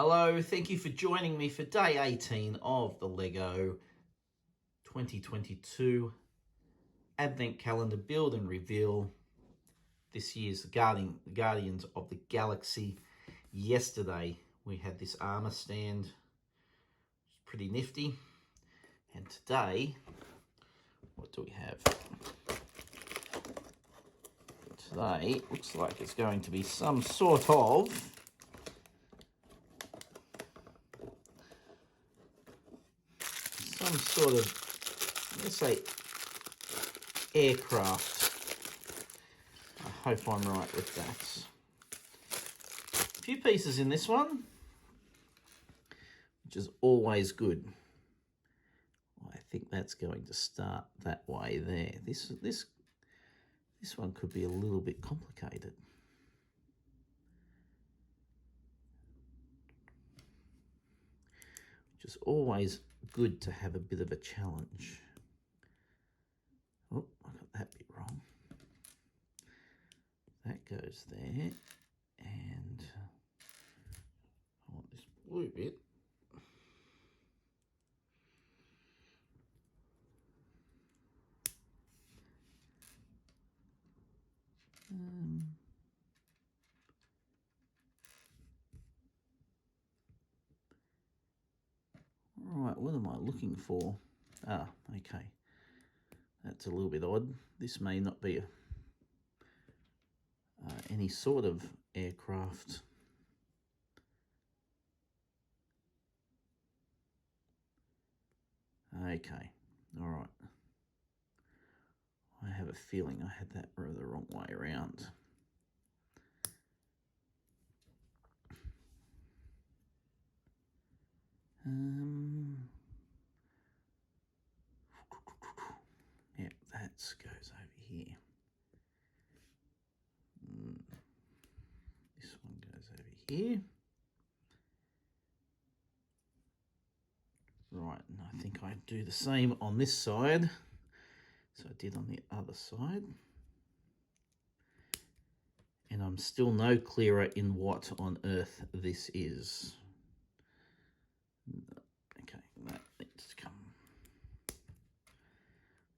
Hello, thank you for joining me for day 18 of the LEGO 2022 Advent Calendar Build and Reveal. This year's Guardians of the Galaxy. Yesterday we had this armor stand, which is pretty nifty. And today, what do we have? Today, it looks like it's going to be some sort of let's say, aircraft. I hope I'm right with that. A few pieces in this one, which is always good. I think that's going to start that way there. This one could be a little bit complicated. Which is always good to have a bit of a challenge. Oh, I got that bit wrong. That goes there, and I want this blue bit. Right, what am I looking for? Ah, okay. That's a little bit odd. This may not be any sort of aircraft. Okay, all right. I have a feeling I had that the wrong way around. Yeah, that goes over here. This one goes over here. Right, and I think I do the same on this side. So I did on the other side. And I'm still no clearer in what on earth this is. Okay, that needs to come.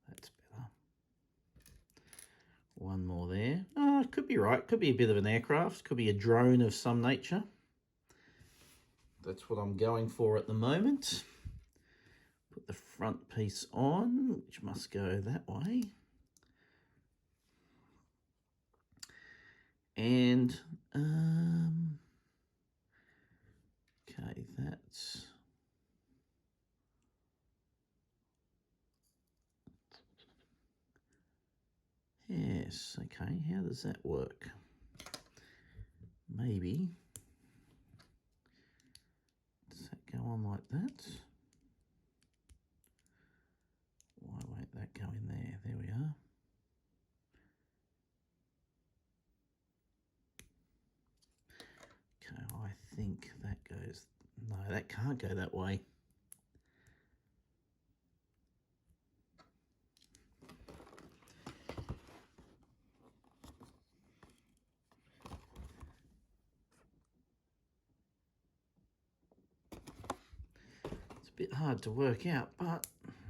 That's better. One more there. Oh, it could be right. Could be a bit of an aircraft. Could be a drone of some nature. That's what I'm going for at the moment. Put the front piece on, which must go that way. And, okay, that's... Yes, okay, how does that work? Maybe. Does that go on like that? Why won't that go in there? There we are. Okay, I think that goes... No, that can't go that way. It's a bit hard to work out, but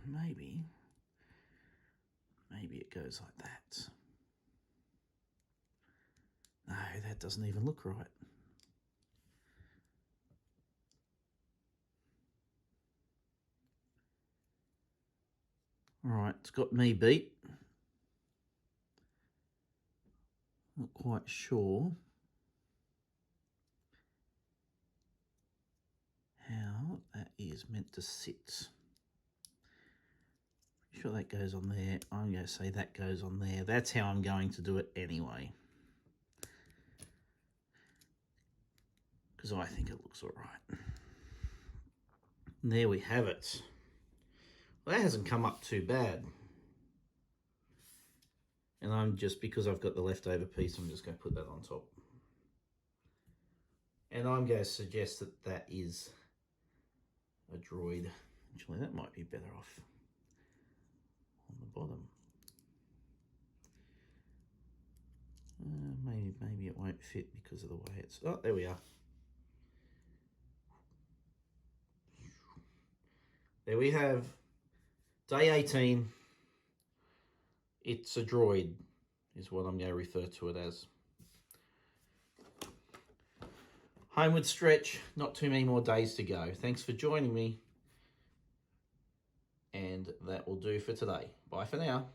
maybe it goes like that. No, that doesn't even look right. All right, it's got me beat. Not quite sure how that is meant to sit. Sure that goes on there. I'm going to say that goes on there. That's how I'm going to do it anyway. Because I think it looks all right. And there we have it. Well, that hasn't come up too bad. And I'm just, because I've got the leftover piece, I'm just going to put that on top. And I'm going to suggest that that is a droid. Actually, that might be better off on the bottom. Maybe it won't fit because of the way it's... Oh, there we are. there we have day 18. It's a droid, is what I'm going to refer to it as. Homeward stretch, not too many more days to go. Thanks for joining me. And that will do for today. Bye for now.